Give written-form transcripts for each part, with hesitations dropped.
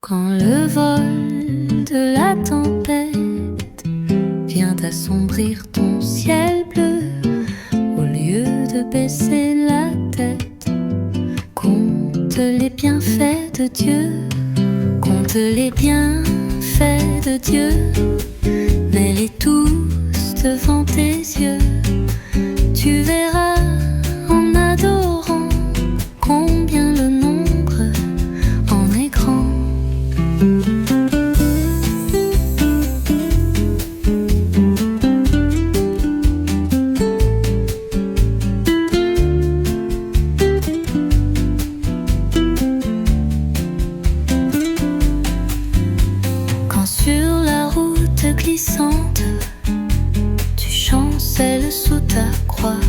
Quand le vol de la tempête vient assombrir ton ciel bleu, au lieu de baisser la tête, compte les bienfaits de Dieu, compte les bienfaits de Dieu, mets-les tous devant tes yeux, tu verras en adorant combien le nombre en est grand. Quand sur la route glissante tu chancelles sous ta croix,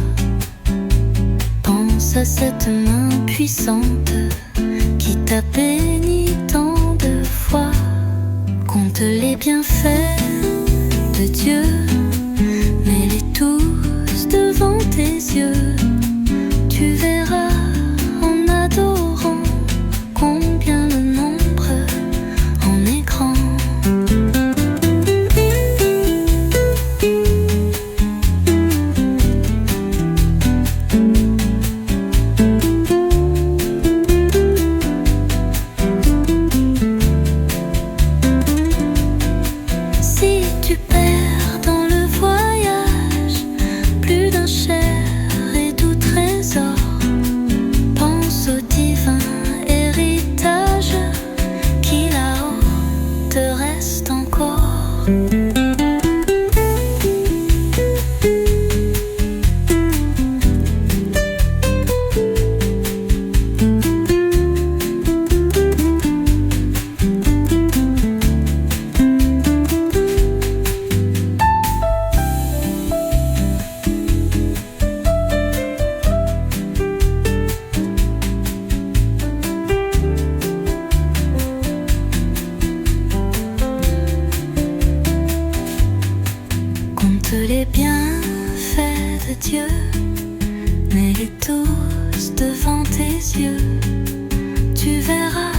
pense à cette main puissante qui t'a béni tant de fois. Compte les bienfaits de Dieu, mets-les tous devant tes yeux, tu verras en adorant combien le nombre en est grand. Si tu perds dans le voyage plus d'un cher et doux trésor, pense au divin héritage qui là-haut te reste encore. Compte les bienfaits de Dieu, mets-les tous devant tes yeux, tu verras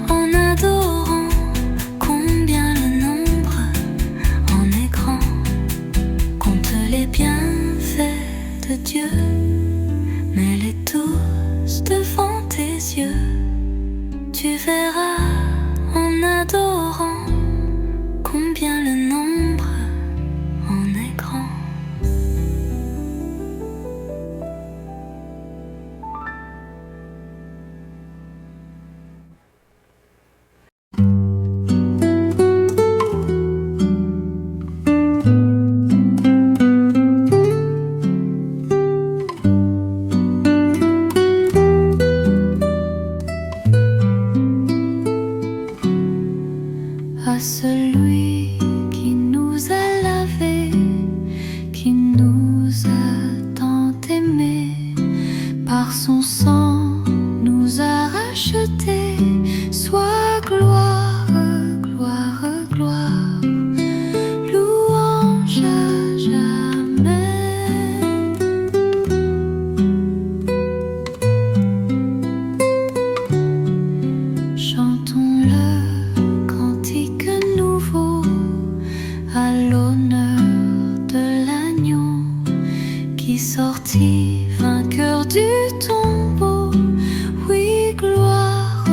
en adorant combien le nombre en est grand. Compte les bienfaits de Dieu, mets-les tous devant tes yeux, tu verras en adorant combien le nombre en est grand. À celui qui nous a lavés, qui nous a tant aimés, par son sang nous a rachetés, soit gloire, gloire, gloire, louange à jamais. Chantons-le cantique nouveau à l'honneur de l'agneau qui sortit vainqueur du tombeau. Oui, gloire,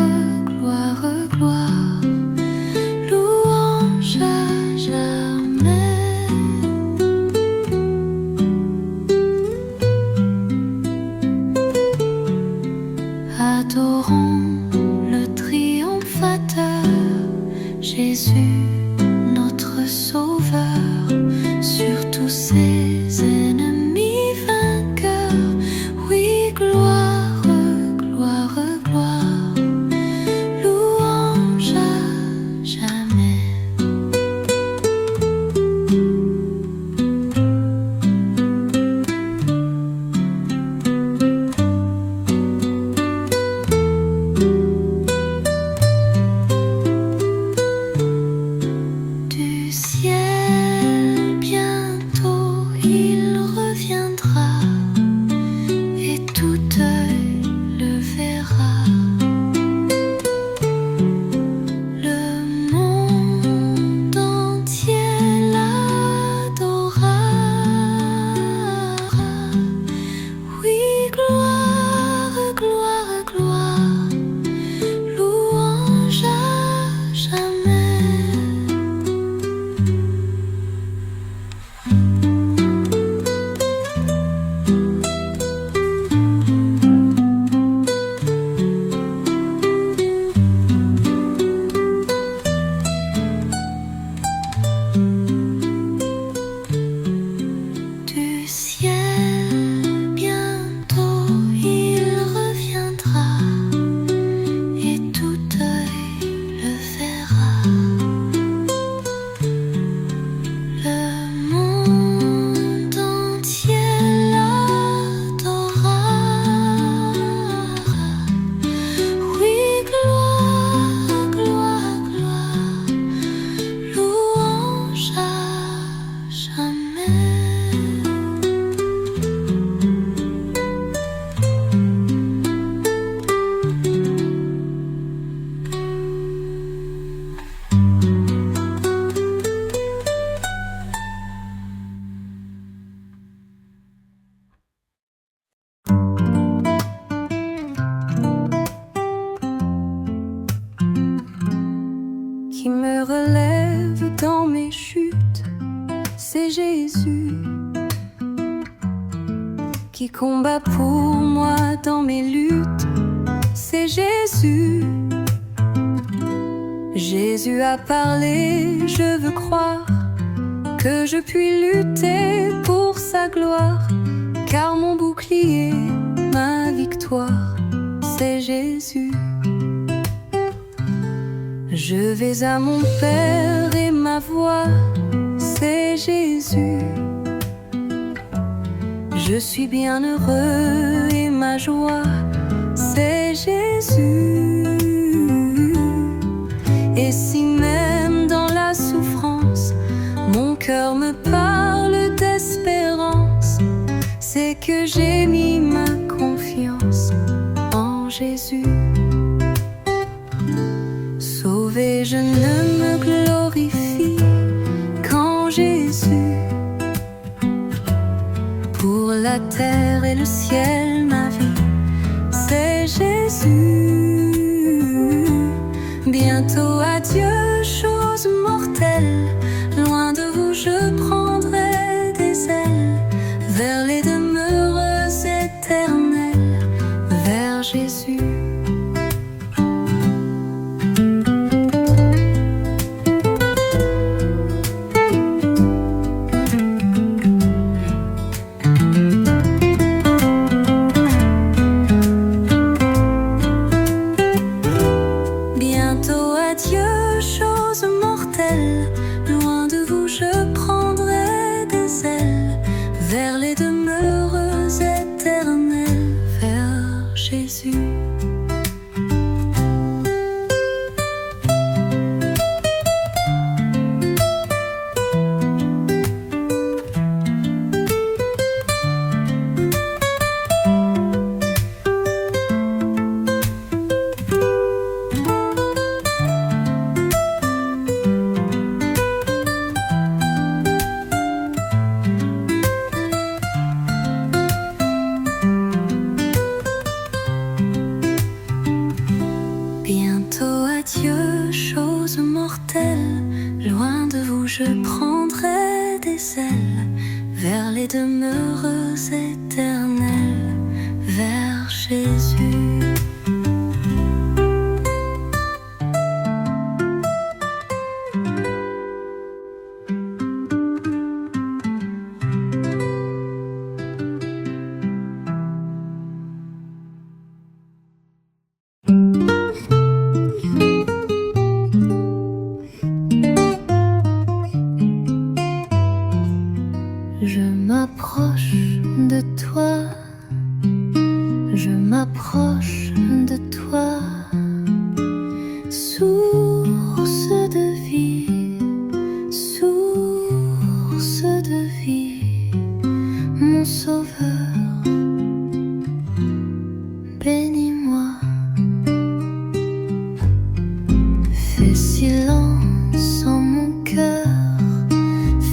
gloire, gloire, louange à jamais. Adorons le triomphateur, Jésus, notre sauveur, sur tous ses ennemis vainqueurs. Oui, gloire, gloire, gloire, louange à jamais. relève dans mes chutes, c'est Jésus qui combat pour moi dans mes luttes, c'est Jésus. Jésus a parlé, je veux croire que je puis lutter pour sa gloire, car mon bouclier, ma victoire, c'est Jésus. Je vais à mon Père et ma voix, c'est Jésus. Je suis bien heureux et ma joie, c'est Jésus. Et si même dans la souffrance, mon cœur me parle d'espérance, c'est que j'ai mis ma confiance en Jésus. Sauvé, je ne me glorifie qu'en Jésus. Pour la terre et le ciel, ma vie, c'est Jésus. Bientôt adieu, choses mortelles, loin de vous je prendrai des ailes, vers les demeures éternelles, vers Jésus. Je prendrai des ailes vers les demeures éternelles, vers Jésus. Je m'approche de toi, je m'approche de toi, source de vie, source de vie, mon sauveur, bénis-moi. Fais silence en mon cœur,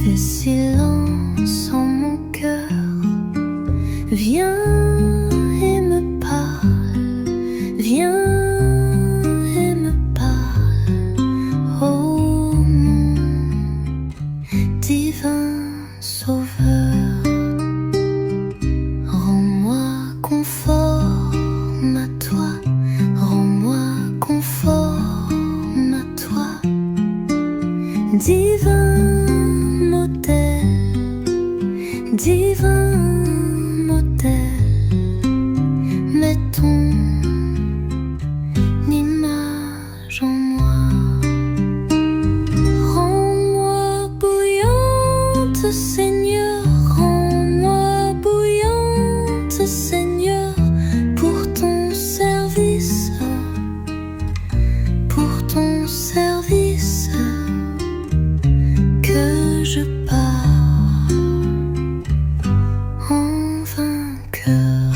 fais silence en mon cœur, viens et me parle, viens et me parle, oh mon divin sauveur. Rends-moi conforme à toi, rends-moi conforme à toi, divin modèle, divin modèle, mets ton image en moi. Rends-moi bouillante, Seigneur, rends-moi bouillante, Seigneur, pour ton service, pour ton service, que je pars en vainqueur.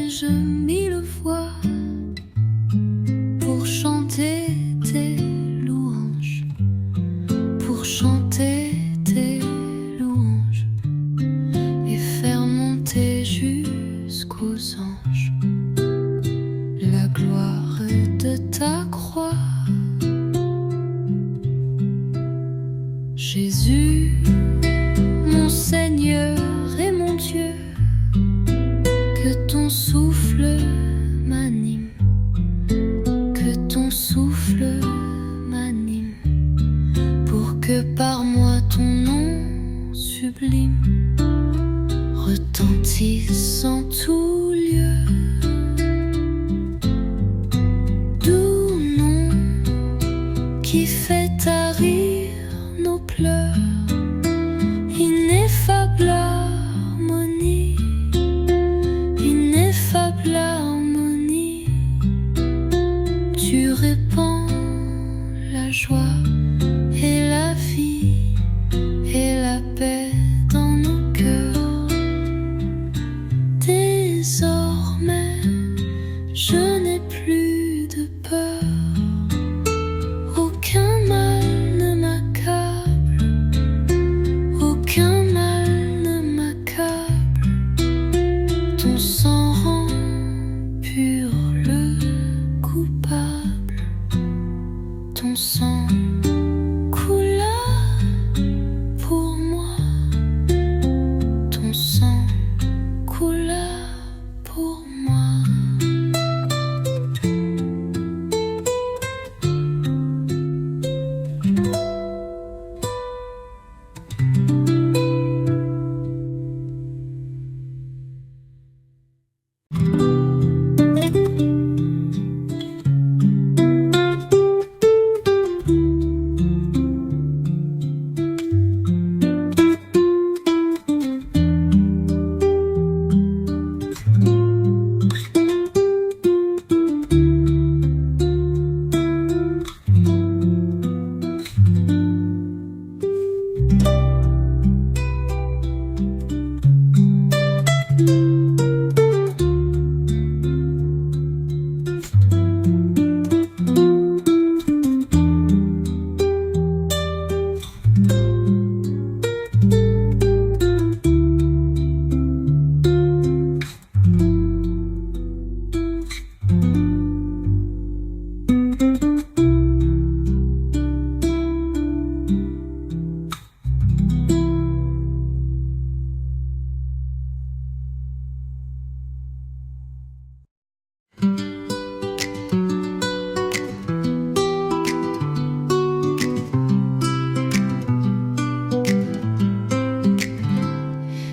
ai-je mille voix pour chanter tes louanges, pour chanter tes louanges et faire monter jusqu'aux anges la gloire de ta croix. Jésus, mon Seigneur et mon Dieu, que ton souffle m'anime, que ton souffle m'anime, pour que par moi ton nom sublime retentisse en tout lieu. Doux nom qui fait tarir nos pleurs, ineffable harmonie, ineffable harmonie. Tu répands la joie et la vie et la paix dans nos cœurs. Désormais, je n'ai plus de peur. Aucun mal ne m'accable, aucun mal ne m'accable. Ton sang rend pur le coupable. Ton sang coula pour moi. Ton sang coula pour moi.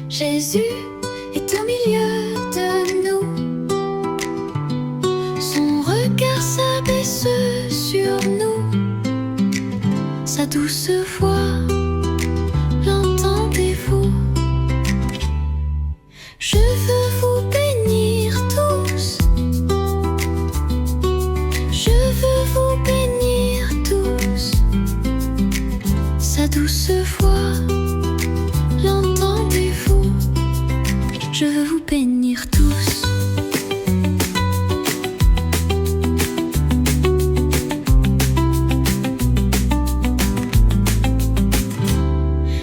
Jésus est au milieu de nous, son regard s'abaisse sur nous, sa douce voix, l'entendez-vous? Je veux vous bénir tous, je veux vous bénir tous, sa douce voix, l'entendez-vous? Je veux vous bénir tous.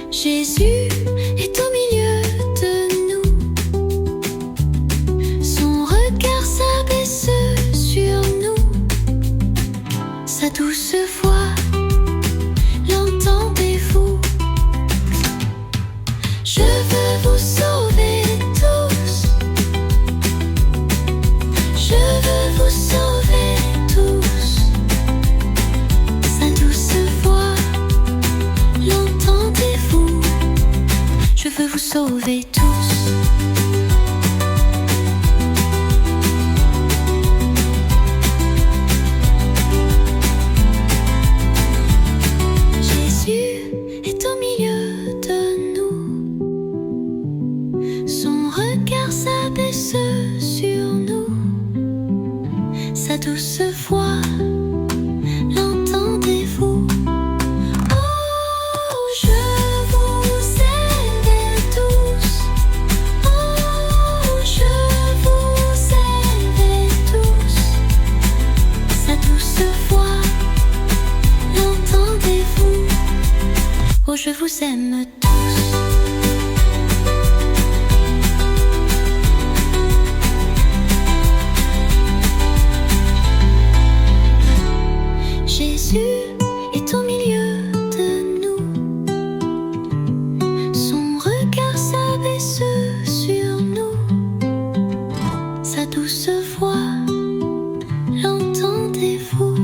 Jésus est au milieu de nous, son regard s'abaisse sur nous, sa douce voix, l'entendez-vous? Je veux vous sauver tous, je veux vous sauver tous, sa douce voix, l'entendez-vous? Je veux vous sauver tous. Jésus est au milieu de nous, son regard s'abaisse sur nous, sa douce voix, l'entendez-vous? Oh, je vous aime tous, oh, je vous nous aime tous. Jésus est au milieu de nous. Son regard s'abaisse sur nous. Sa douce voix, l'entendez-vous?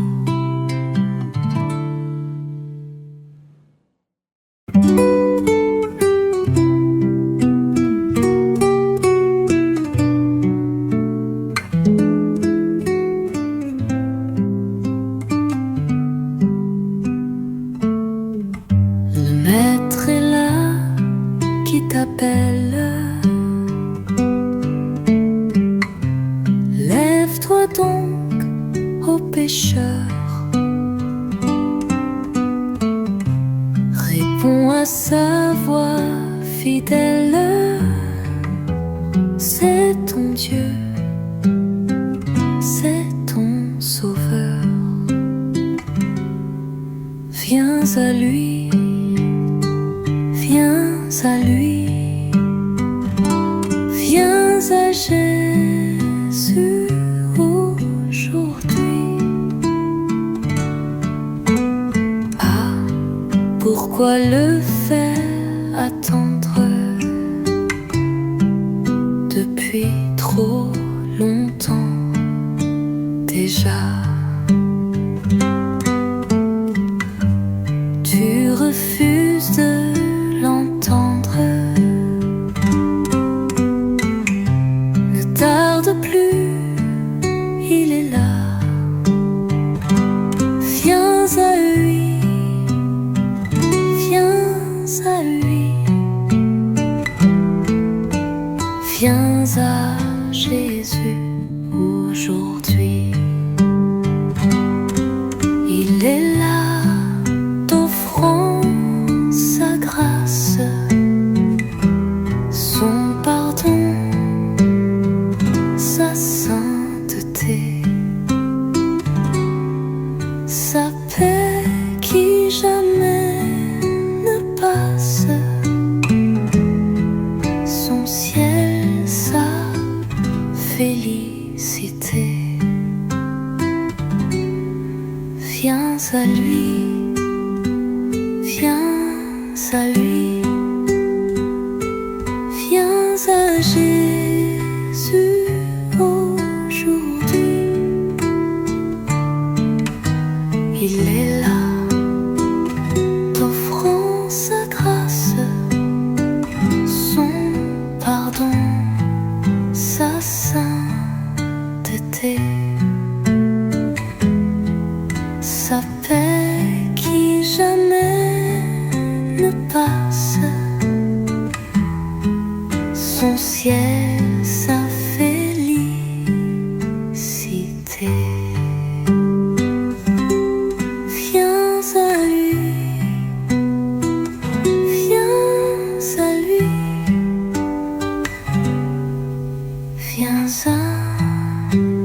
Le maître est là qui t'appelle. Lève-toi donc, ô pécheur. Réponds à sa voix fidèle. C'est ton Dieu, c'est ton Sauveur. Viens à lui, viens à lui, viens à Jésus aujourd'hui. Ah, pourquoi le faire attendre depuis trop longtemps déjà? Tu refuses de l'entendre. Ne tarde plus, il est là. Viens à lui, viens à lui, viens à Jésus aujourd'hui. Il est là, t'offrant sa grâce, son pardon, sa sainteté, sa paix qui jamais ne passe, son ciel, sa félicité. Viens à lui, viens à lui, viens à Jésus aujourd'hui. Il est là, t'offrant sa grâce, son pardon, sa sainteté, sa paix qui jamais ne passe, son ciel, sa félicité. Viens à lui, viens à lui, viens à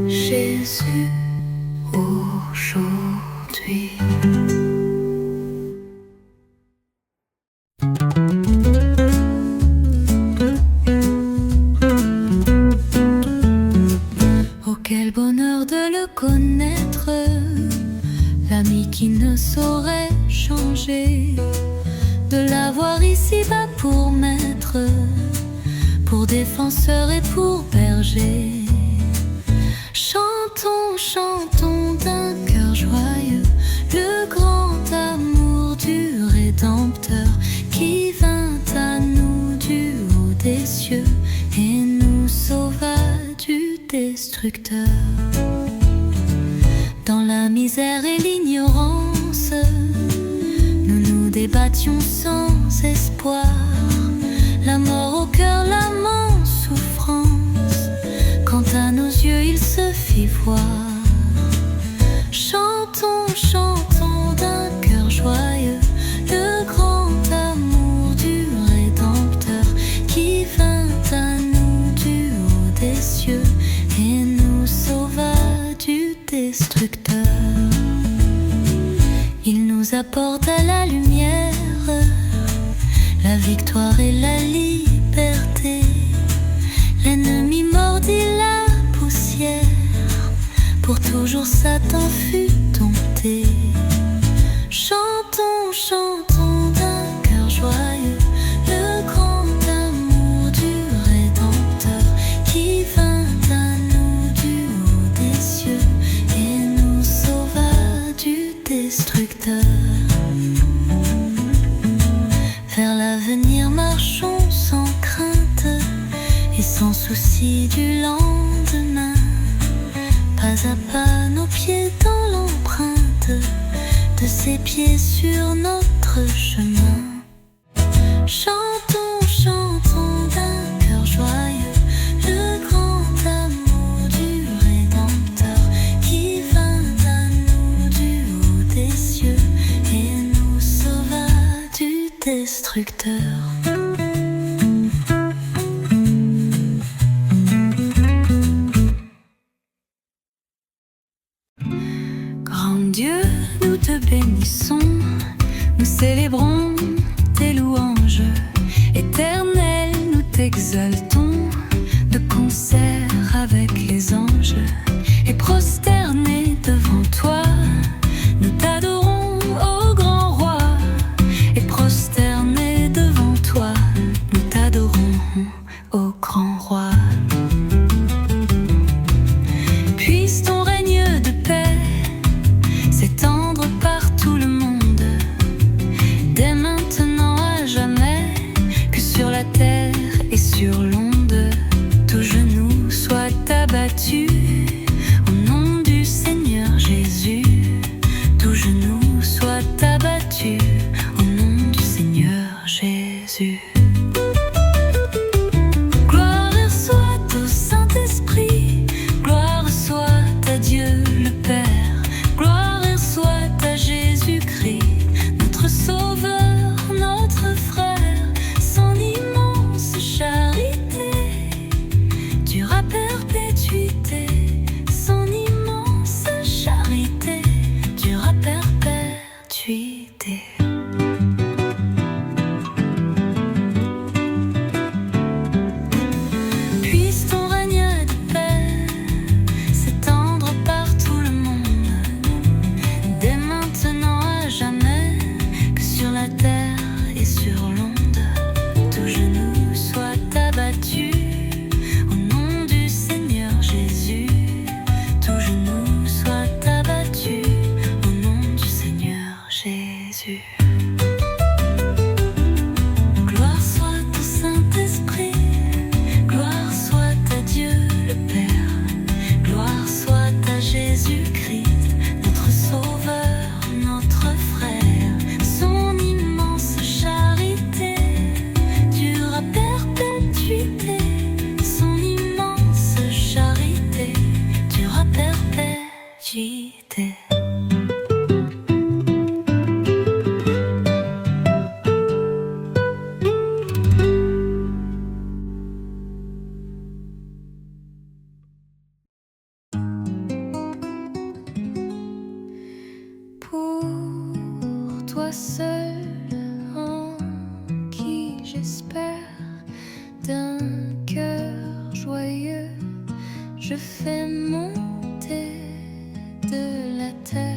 Jésus aujourd'hui. Oh, quel bonheur de le connaître, l'ami qui ne saurait changer, de l'avoir ici-bas pour maître, pour défenseur et pour berger. Chantons, chantons d'un cœur joyeux le grand amour du Rédempteur qui vint à nous du haut des cieux et nous sauva du destructeur. Dans la misère et l'ignorance, nous nous débattions sans espoir, la mort au cœur, l'âme en souffrance, quand à nos yeux il se fit voir. Chantons, chantons d'un cœur joyeux le grand amour du Rédempteur qui vint à nous du haut des cieux et nous sauva du destructeur. Il nous apporte à la lumière victoire et la liberté. L'ennemi mordit la poussière, pour toujours Satan fut dompté. Chantons, chantons d'un cœur joyeux le grand amour du Rédempteur, qui vint à nous du haut des cieux et nous sauva du destructeur. Vers l'avenir marchons sans crainte et sans souci du lendemain. Pas à pas nos pieds dans l'empreinte de ses pieds sur notre chemin. Chantons, chantons d'un cœur joyeux le grand amour du Rédempteur, qui vint à nous du haut des cieux et nous sauva du destructeur. Dieu, nous te bénissons, nous célébrons tes louanges. Éternel, nous t'exaltons, de concert avec les anges. Et prosternés devant toi, nous t'adorons, ô grand roi. Et prosternés devant toi, nous t'adorons, ô grand roi. Puisse ton règne de paix s'étendre par tout le monde, dès maintenant à jamais, que sur la terre et sur l'onde, tout genou soit abattu au nom du Seigneur Jésus. Tout genou soit abattu au nom du Seigneur Jésus. Gloire soit au Saint-Esprit, gloire soit à Dieu le Père, gloire soit à Jésus-Christ, notre Sauveur, notre frère. Son immense charité dure à perpétuité. Son immense charité dure à perpétuité. Puisse ton règne de paix s'étendre par tout le monde, dès maintenant à jamais, que sur la terre et sur l'onde, tout genou soit abattu au nom du Seigneur Jésus. Tout genou soit abattu au nom du Seigneur Jésus. Gloire soit au Saint-Esprit, gloire soit à Dieu le Père, gloire soit à Jésus-Christ, notre Sauveur, notre frère. Son immense charité dure à perpétuité. Son immense charité dure à perpétuité. Pour toi seul, en qui j'espère, d'un cœur joyeux, je fais monter de la terre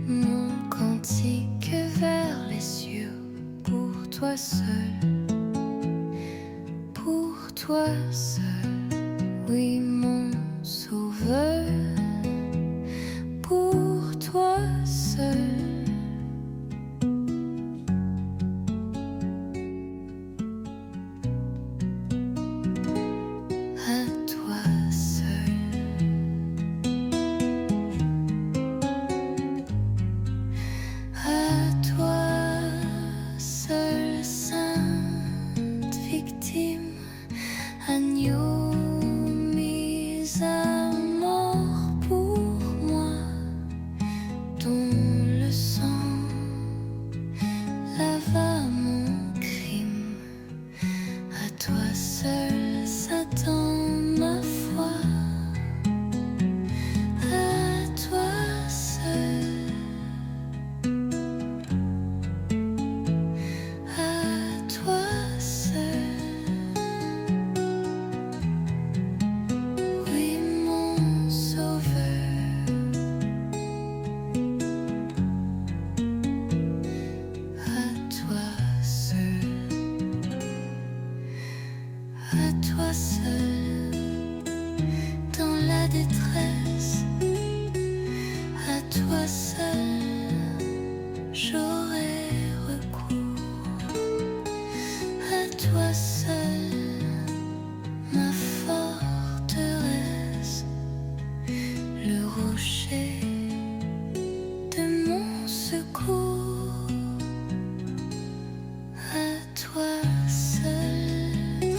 mon cantique vers les cieux. Pour toi seul, oui mon Sauveur. Pour toi seul, à toi seul, à toi seul, sainte victime, agneau détresse. À toi seul, j'aurai recours. À toi seul, ma forteresse, le rocher de mon secours. À toi seul,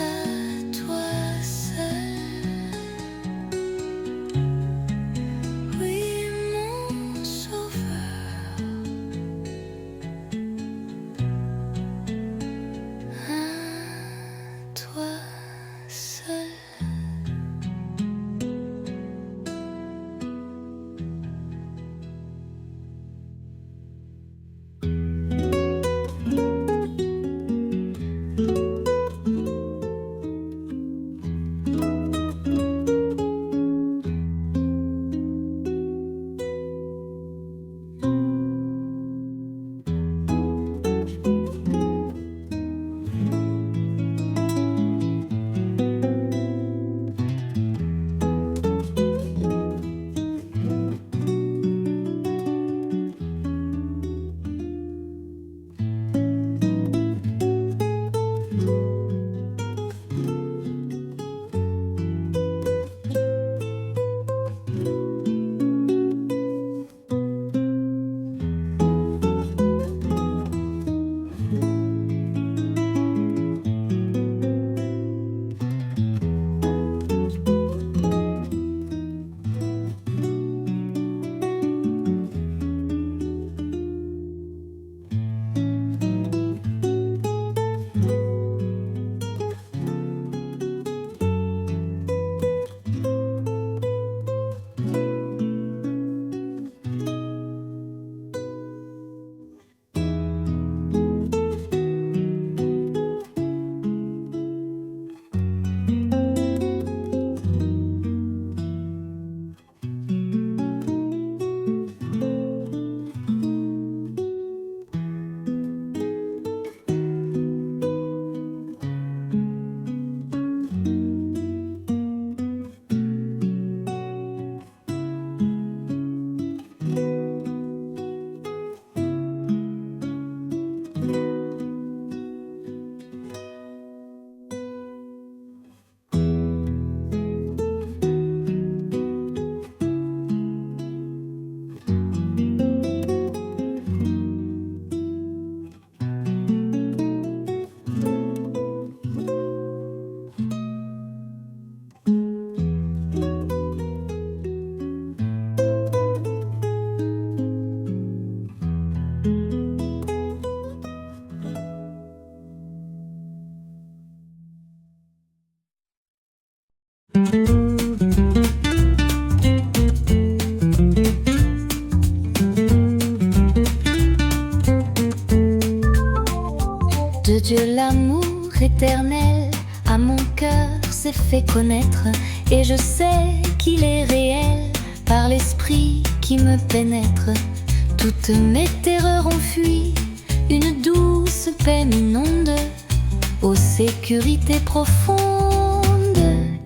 à toi seul, oui mon sauveur. À toi seul. De Dieu l'amour éternel à mon cœur s'est fait connaître, et je sais qu'il est réel par l'esprit qui me pénètre. Toutes mes terreurs ont fui, une douce paix m'inonde, aux sécurités profondes.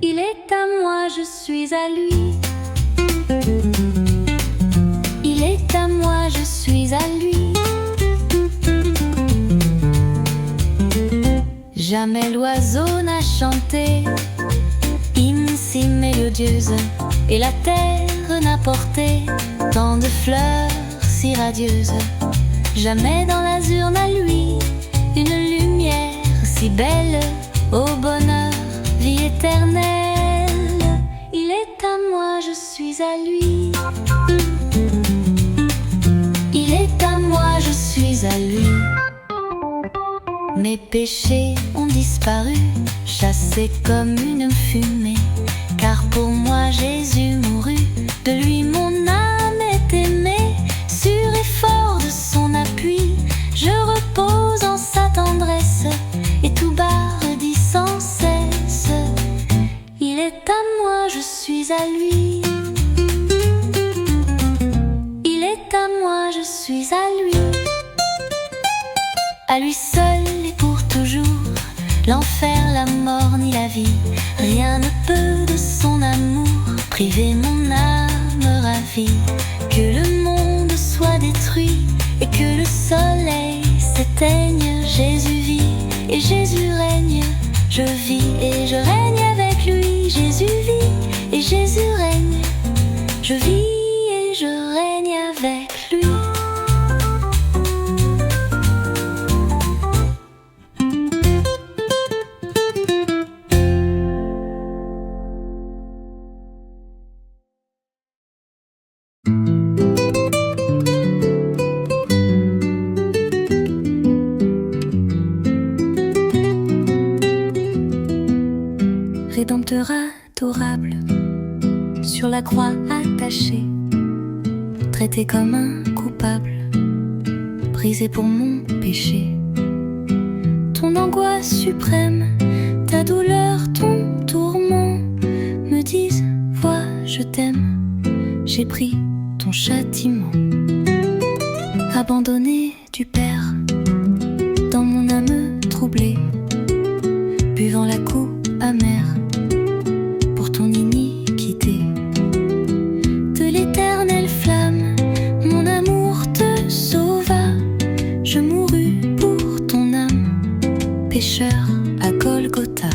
Il est à moi, je suis à lui. Il est à moi, je suis à lui. Jamais l'oiseau n'a chanté hymne si mélodieuse, et la terre n'a porté tant de fleurs si radieuses. Jamais dans l'azur n'a lui une lumière si belle, au bonheur, vie éternelle. Il est à moi, je suis à lui. Il est à moi, je suis à lui. Mes péchés ont disparu, chassés comme une fumée, car pour moi Jésus mourut, de lui mon âme est aimée. Sûr et fort de son appui, je repose en sa tendresse, et tout bas redit sans cesse: il est à moi, je suis à lui. Il est à moi, je suis à lui. À lui seul et pour toujours, l'enfer, la la mort ni la vie, rien ne peut de son amour priver mon âme ravie. Que le monde soit détruit et que le soleil s'éteigne, Jésus vit et Jésus règne. Je vis et je règne avec lui. Jésus vit et Jésus règne. Je vis et je règne avec lui. Rédempteur adorable, sur la croix attaché, traité comme un coupable, brisé pour mon péché. Ton angoisse suprême, ta douleur, ton tourment me disent, vois, je t'aime, j'ai pris ton châtiment. Abandonné du Père, dans mon âme troublée, buvant la coupe amère pour ton iniquité. De l'éternelle flamme, mon amour te sauva. Je mourus pour ton âme, pécheur à Golgotha.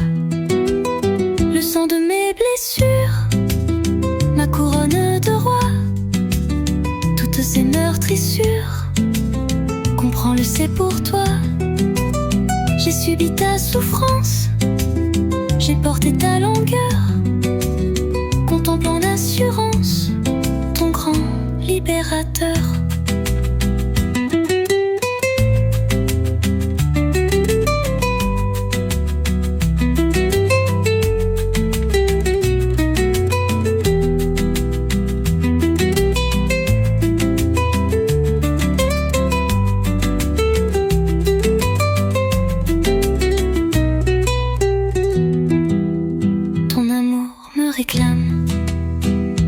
Le sang de mes blessures, ma couronne de roi, toutes ces meurtrissures, comprends-le, c'est pour toi. J'ai subi ta souffrance, j'ai porté ta longueur, contemplant en assurance ton grand libérateur. Réclame,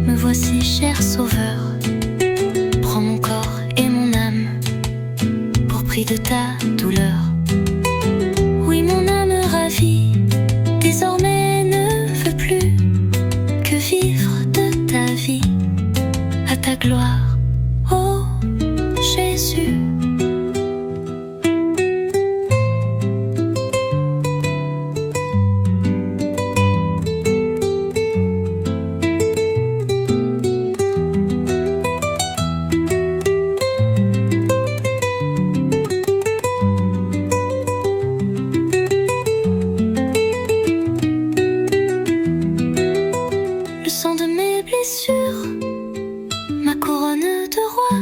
me voici cher sauveur, prends mon corps et mon âme pour prix de ta douleur. Oui, mon âme ravie désormais ne veut plus que vivre de ta vie à ta gloire, ô Jésus. Ma couronne de roi,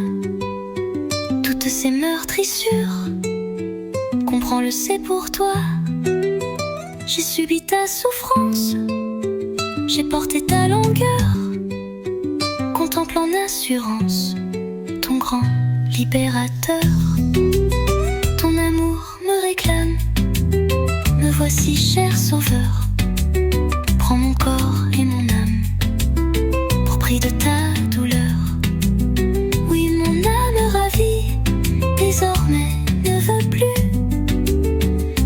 toutes ces meurtrissures, comprends-le, c'est pour toi. J'ai subi ta souffrance, j'ai porté ta longueur, contemple en assurance ton grand libérateur. Ton amour me réclame, me voici cher sauveur, prends mon corps et mon âme prix de ta douleur. Oui, mon âme ravie désormais ne veut plus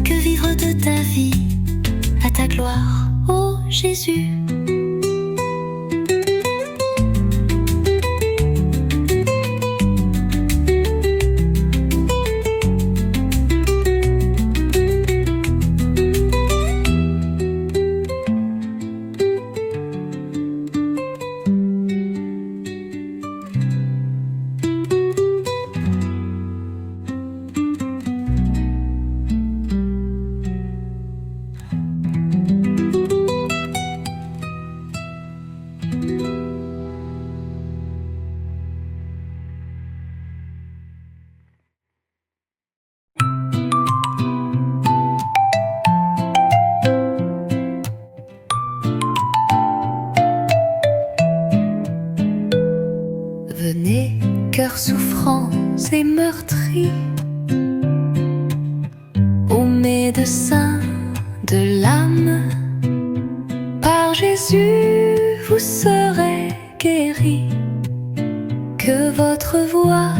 que vivre de ta vie à ta gloire, ô Jésus. Venez, cœurs souffrants et meurtris, ô médecins de l'âme, par Jésus vous serez guéris. Que votre voix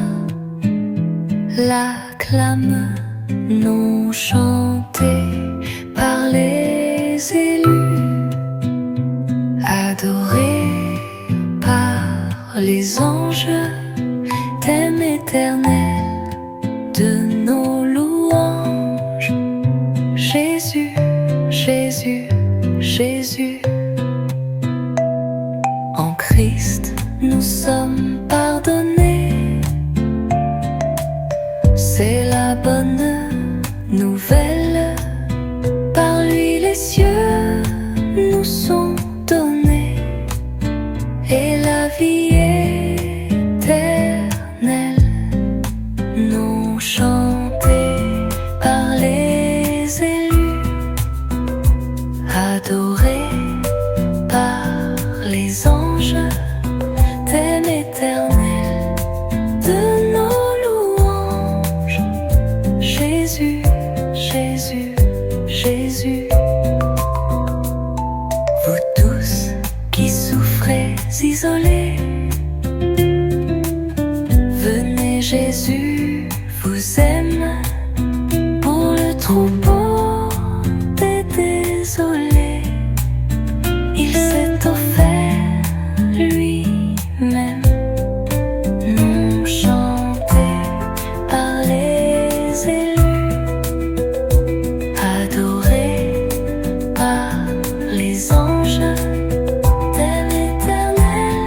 l'acclame, non chantée par les les anges t'aiment éternel de nos louanges. Jésus, Jésus, Jésus. En Christ, nous sommes pardonnés. C'est la bonne nouvelle. Par lui, les cieux nous sont donnés et la vie éternelle. Nous chantés par les élus, adorés par les anges, thème éternel de nos louanges. Jésus, Jésus, Jésus. Vous tous qui souffrez isolés, venez, Jésus vous aime. Pour le troupeau des désolés, il s'est offert lui-même. Nous chantés par les élus, adorés par les anges, thème éternel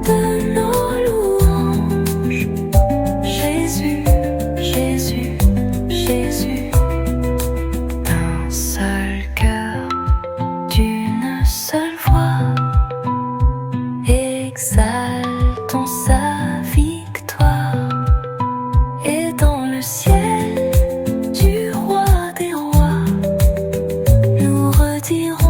de nos louanges. Jésus, Jésus, Jésus. Un seul cœur d'une seule voix, exaltons sa victoire. Et dans le ciel du roi des rois, nous redirons